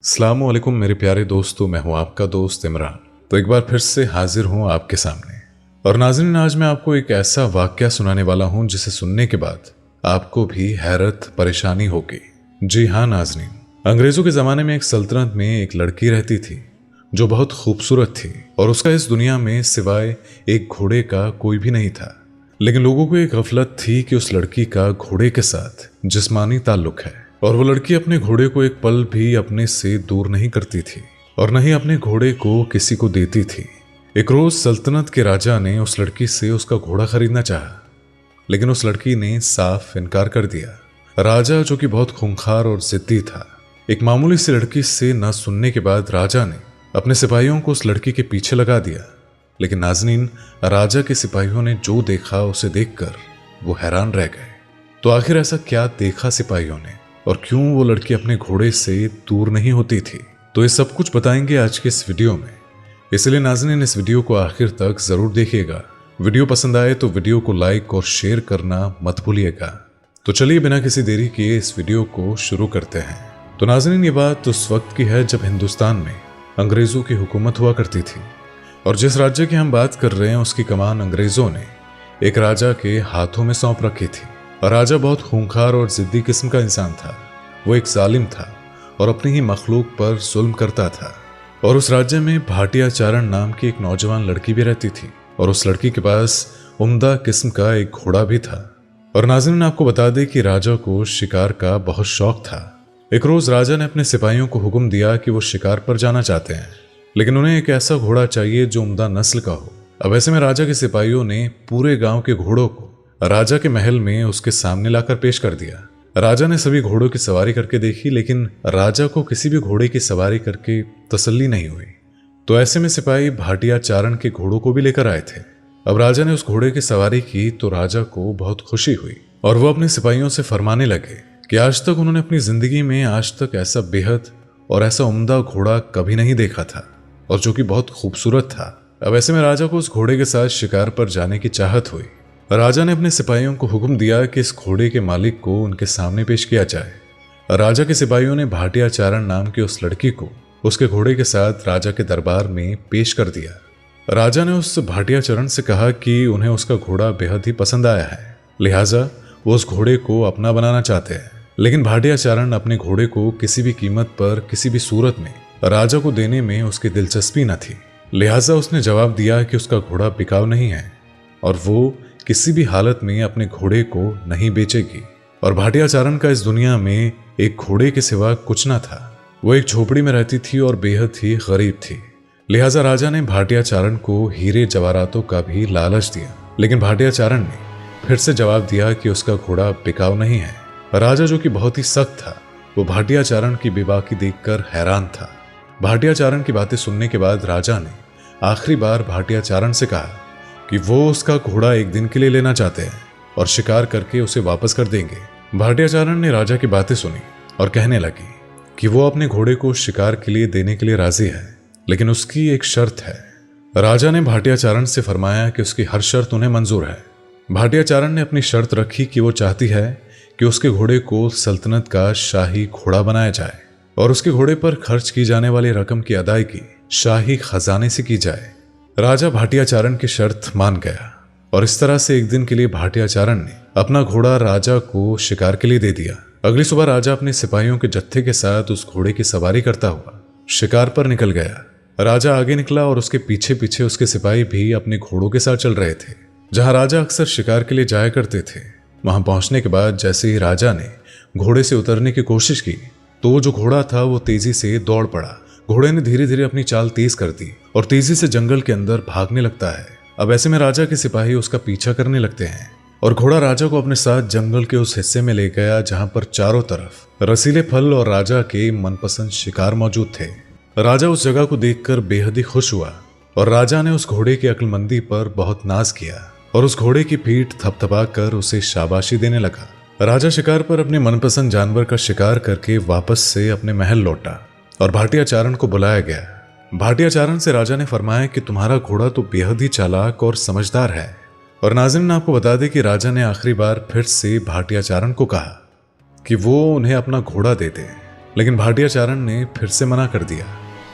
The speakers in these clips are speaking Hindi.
अस्सलामुअलैकुम मेरे प्यारे दोस्तों, मैं हूं आपका दोस्त इमरान। तो एक बार फिर से हाजिर हूं आपके सामने। और नाज़रीन, आज मैं आपको एक ऐसा वाक़या सुनाने वाला हूं जिसे सुनने के बाद आपको भी हैरत परेशानी होगी। जी हाँ नाज़रीन, अंग्रेज़ों के ज़माने में एक सल्तनत में एक लड़की रहती थी जो बहुत खूबसूरत थी और उसका इस दुनिया में सिवाय एक घोड़े का कोई भी नहीं था। लेकिन लोगों को एक गफलत थी कि उस लड़की का घोड़े के साथ जिस्मानी ताल्लुक है और वो लड़की अपने घोड़े को एक पल भी अपने से दूर नहीं करती थी और न ही अपने घोड़े को किसी को देती थी। एक रोज सल्तनत के राजा ने उस लड़की से उसका घोड़ा खरीदना चाहा, लेकिन उस लड़की ने साफ इनकार कर दिया। राजा, जो कि बहुत खूंखार और जिद्दी था, एक मामूली सी लड़की से न सुनने के बाद राजा ने अपने सिपाहियों को उस लड़की के पीछे लगा दिया। लेकिन नाज़रीन, राजा के सिपाहियों ने जो देखा उसे देखकर वो हैरान रह गए। तो आखिर ऐसा क्या देखा सिपाहियों ने और क्यों वो लड़की अपने घोड़े से दूर नहीं होती थी, तो ये सब कुछ बताएंगे आज के इस वीडियो में। इसलिए नाज़रीन, इस वीडियो को आखिर तक जरूर देखिएगा। वीडियो पसंद आए तो वीडियो को लाइक और शेयर करना मत भूलिएगा। तो चलिए बिना किसी देरी किए इस वीडियो को शुरू करते हैं। तो नाज़रीन, ये बात उस वक्त की है जब हिंदुस्तान में अंग्रेजों की हुकूमत हुआ करती थी और जिस राज्य की हम बात कर रहे हैं उसकी कमान अंग्रेजों ने एक राजा के हाथों में सौंप रखी थी। और राजा बहुत खूंखार और जिद्दी किस्म का इंसान था। वो एक जालिम था और अपनी ही मखलूक पर जुल्म करता था। और उस राज्य में भाटिया चारण नाम की एक नौजवान लड़की भी रहती थी और उस लड़की के पास उम्दा किस्म का एक घोड़ा भी था। और नाज़रीन, आपको बता दें कि राजा को शिकार का बहुत शौक था। एक रोज राजा ने अपने सिपाहियों को हुक्म दिया कि वो शिकार पर जाना चाहते हैं, लेकिन उन्हें एक ऐसा घोड़ा चाहिए जो उम्दा नस्ल का हो। अब ऐसे में राजा के सिपाहियों ने पूरे गांव के घोड़ों को राजा के महल में उसके सामने लाकर पेश कर दिया। राजा ने सभी घोड़ों की सवारी करके देखी, लेकिन राजा को किसी भी घोड़े की सवारी करके तसल्ली नहीं हुई। तो ऐसे में सिपाही भाटिया चारण के घोड़ों को भी लेकर आए थे। अब राजा ने उस घोड़े की सवारी की तो राजा को बहुत खुशी हुई और वो अपने सिपाहियों से फरमाने लगे कि आज तक उन्होंने अपनी जिंदगी में आज तक ऐसा बेहद और ऐसा उम्दा घोड़ा कभी नहीं देखा था और जो कि बहुत खूबसूरत था। अब ऐसे में राजा को उस घोड़े के साथ शिकार पर जाने की चाहत हुई। राजा ने अपने सिपाहियों को हुक्म दिया कि इस घोड़े के मालिक को उनके सामने पेश किया जाए। राजा के सिपाहियों ने भाटिया चारण नाम की उस लड़की को उसके घोड़े के साथ राजा के दरबार में पेश कर दिया। राजा ने उस भाटिया चारण से कहा कि उन्हें उसका घोड़ा बेहद ही पसंद आया है, लिहाजा वो उस घोड़े को अपना बनाना चाहते हैं। लेकिन भाटिया चारण अपने घोड़े को किसी भी कीमत पर किसी भी सूरत में राजा को देने में उसकी दिलचस्पी न थी। लिहाजा उसने जवाब दिया कि उसका घोड़ा बिकाऊ नहीं है और वो किसी भी हालत में अपने घोड़े को नहीं बेचेगी। और भाटिया चारण का इस दुनिया में एक घोड़े के सिवा कुछ न था। वो एक झोपड़ी में रहती थी और बेहद ही गरीब थी। लिहाजा राजा ने भाटिया चारण को हीरे जवाहरातों का भी लालच दिया, लेकिन भाटिया चारण ने फिर से जवाब दिया कि उसका घोड़ा बिकाऊ नहीं है। राजा, जो कि बहुत ही सख्त था, वो भाटिया चारण की बेबाकी देखकर हैरान था। भाटिया चारण की बातें सुनने के बाद राजा ने आखिरी बार भाटिया चारण से कहा कि वो उसका घोड़ा एक दिन के लिए लेना चाहते हैं और शिकार करके उसे वापस कर देंगे। भाटिया चारण ने राजा की बातें सुनी और कहने लगी कि वो अपने घोड़े को शिकार के लिए देने के लिए राजी है, लेकिन उसकी एक शर्त है। राजा ने भाटिया चारण से फरमाया कि उसकी हर शर्त उन्हें मंजूर है। भाटिया चारण ने अपनी शर्त रखी कि वो चाहती है कि उसके घोड़े को सल्तनत का शाही घोड़ा बनाया जाए और उसके घोड़े पर खर्च की जाने वाली रकम की अदायगी शाही खजाने से की जाए। राजा भाटिया चारण की शर्त मान गया और इस तरह से एक दिन के लिए भाटिया चारण ने अपना घोड़ा राजा को शिकार के लिए दे दिया। अगली सुबह राजा अपने सिपाहियों के जत्थे के साथ उस घोड़े की सवारी करता हुआ शिकार पर निकल गया। राजा आगे निकला और उसके पीछे पीछे उसके सिपाही भी अपने घोड़ों के साथ चल रहे थे। जहां राजा अक्सर शिकार के लिए जाया करते थे, वहां पहुंचने के बाद जैसे ही राजा ने घोड़े से उतरने की कोशिश की तो जो घोड़ा था वो तेजी से दौड़ पड़ा। घोड़े ने धीरे धीरे अपनी चाल तेज कर दी और तेजी से जंगल के अंदर भागने लगता है। अब ऐसे में राजा के सिपाही उसका पीछा करने लगते हैं और घोड़ा राजा को अपने साथ जंगल के उस हिस्से में ले गया जहां पर चारों तरफ रसीले फल और राजा के मनपसंद शिकार मौजूद थे। राजा उस जगह को देखकर बेहद ही खुश हुआ और राजा ने उस घोड़े की अक्लमंदी पर बहुत नाज किया और उस घोड़े की पीठ थपथपा कर उसे शाबाशी देने लगा। राजा शिकार पर अपने मनपसंद जानवर का शिकार करके वापस से अपने महल लौटा और भाटिया चारण को बुलाया गया। भाटिया चारण से राजा ने फरमाया कि तुम्हारा घोड़ा तो बेहद ही चालाक और समझदार है। और नाज़रीन, आपको बता दें कि राजा ने आखिरी बार फिर से भाटिया चारण को कहा कि वो उन्हें अपना घोड़ा दे दे, लेकिन भाटियाचारण ने फिर से मना कर दिया।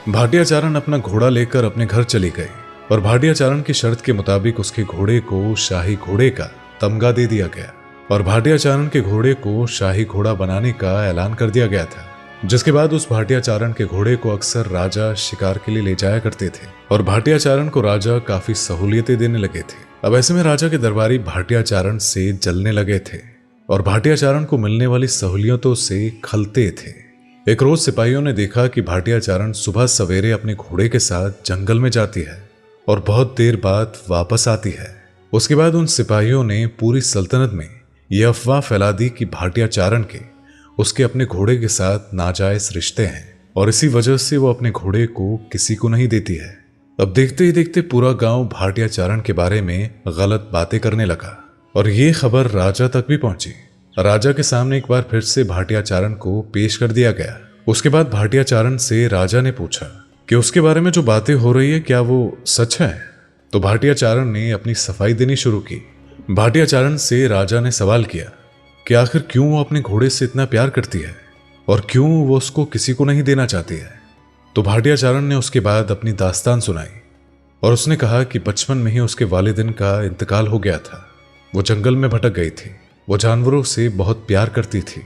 भाटियाचारण अपना घोड़ा लेकर अपने घर चली गई और भाटियाचारण की शर्त के मुताबिक उसके घोड़े को शाही घोड़े का तमगा दे दिया गया और भाटियाचारण के घोड़े को शाही घोड़ा बनाने का ऐलान कर दिया गया था। जिसके बाद उस भाटियाचारण के घोड़े को अक्सर राजा शिकार के लिए ले जाया करते थे और भाटियाचारण को राजा काफी सहूलियतें देने लगे थे। अब ऐसे में राजा के दरबारी भाटियाचारण से जलने लगे थे और भाटियाचारण को मिलने वाली सहूलियतों से खलते थे। एक रोज सिपाहियों ने देखा कि भाटियाचारण सुबह सवेरे अपने घोड़े के साथ जंगल में जाती है और बहुत देर बाद वापस आती है। उसके बाद उन सिपाहियों ने पूरी सल्तनत में यह अफवाह फैला दी कि भाटियाचारण के उसके अपने घोड़े के साथ नाजायज रिश्ते हैं और इसी वजह से वो अपने घोड़े को किसी को नहीं देती है। अब देखते ही देखते पूरा गांव भाटियाचारण के बारे में गलत बातें करने लगा और ये खबर राजा तक भी पहुंची। राजा के सामने एक बार फिर से भाटियाचारण को पेश कर दिया गया। उसके बाद भाटियाचारण से राजा ने पूछा कि उसके बारे में जो बातें हो रही है क्या वो सच है। तो भाटियाचारण ने अपनी सफाई देनी शुरू की। भाटियाचारण से राजा ने सवाल किया कि आखिर क्यों वो अपने घोड़े से इतना प्यार करती है और क्यों वो उसको किसी को नहीं देना चाहती है। तो भाटियाचारण ने उसके बाद अपनी दास्तान सुनाई और उसने कहा कि बचपन में ही उसके वालिदैन का इंतकाल हो गया था। वो जंगल में भटक गई थी। वो जानवरों से बहुत प्यार करती थी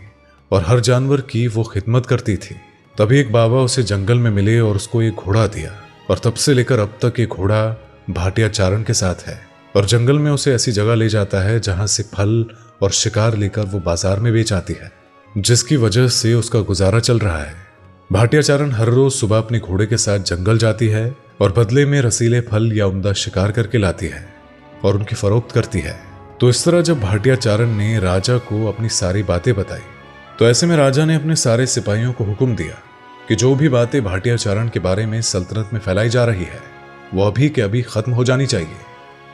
और हर जानवर की वो खिदमत करती थी। तभी एक बाबा उसे जंगल में मिले और उसको एक घोड़ा दिया और तब से लेकर अब तक ये घोड़ा भाटियाचारण के साथ है और जंगल में उसे ऐसी जगह ले जाता है जहां से फल और शिकार लेकर वो बाजार में बेच आती है, जिसकी वजह से उसका गुजारा चल रहा है। भाटियाचारण हर रोज सुबह अपने घोड़े के साथ जंगल जाती है और बदले में रसीले फल या उम्दा शिकार करके लाती है और उनकी फरोख्त करती है। तो इस तरह जब भाटियाचारण ने राजा को अपनी सारी बातें बताई तो ऐसे में राजा ने अपने सारे सिपाहियों को हुक्म दिया कि जो भी बातें भाटियाचारण के बारे में सल्तनत में फैलाई जा रही है वो अभी के अभी खत्म हो जानी चाहिए।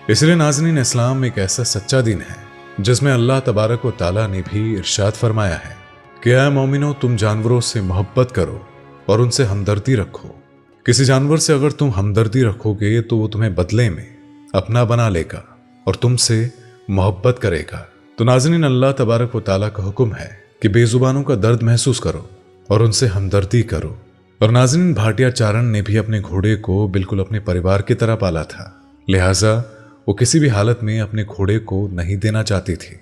इसलिए नाज़रीन, इस्लाम एक ऐसा सच्चा दिन है जिसमें अल्लाह तबारक व ताला ने भी इरशाद फरमाया है कि ऐ मोमिनो, तुम जानवरों से मोहब्बत करो और उनसे हमदर्दी रखो। किसी जानवर से अगर तुम हमदर्दी रखोगे तो वो तुम्हें बदले में अपना बना लेगा और तुमसे मोहब्बत करेगा। तो नाज़रीन, अल्लाह तबारक व ताला का हुक्म है कि बेजुबानों का दर्द महसूस करो और उनसे हमदर्दी करो। और नाज़रीन, भाटियाचारण ने भी अपने घोड़े को बिल्कुल अपने परिवार की तरह पाला था, लिहाजा वो किसी भी हालत में अपने घोड़े को नहीं देना चाहती थी।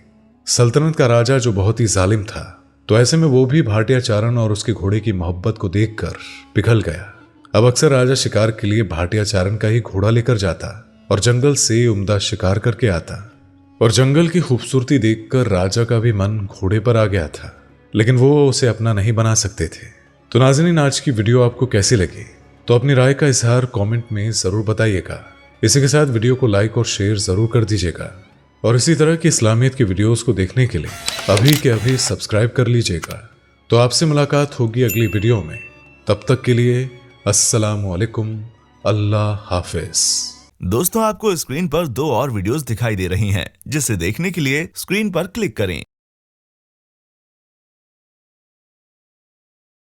सल्तनत का राजा जो बहुत ही जालिम था, तो ऐसे में वो भी भाटियाचारण और उसके घोड़े की मोहब्बत को देखकर पिघल गया। अब अक्सर राजा शिकार के लिए भाटियाचारण का ही घोड़ा लेकर जाता और जंगल से उम्दा शिकार करके आता और जंगल की खूबसूरती देखकर राजा का भी मन घोड़े पर आ गया था, लेकिन वो उसे अपना नहीं बना सकते थे। तो नाज़रीन, आज की वीडियो आपको कैसी लगी तो अपनी राय का इजहार कमेंट में ज़रूर बताइएगा। इसी के साथ वीडियो को लाइक और शेयर ज़रूर कर दीजिएगा और इसी तरह की इस्लामियत की वीडियोस को देखने के लिए अभी के अभी सब्सक्राइब कर लीजिएगा। तो आपसे मुलाकात होगी अगली वीडियो में। तब तक के लिए अस्सलामु अलैकुम, अल्लाह हाफिज। दोस्तों, आपको स्क्रीन पर 2 और वीडियोस दिखाई दे रही हैं, जिसे देखने के लिए स्क्रीन पर क्लिक करें।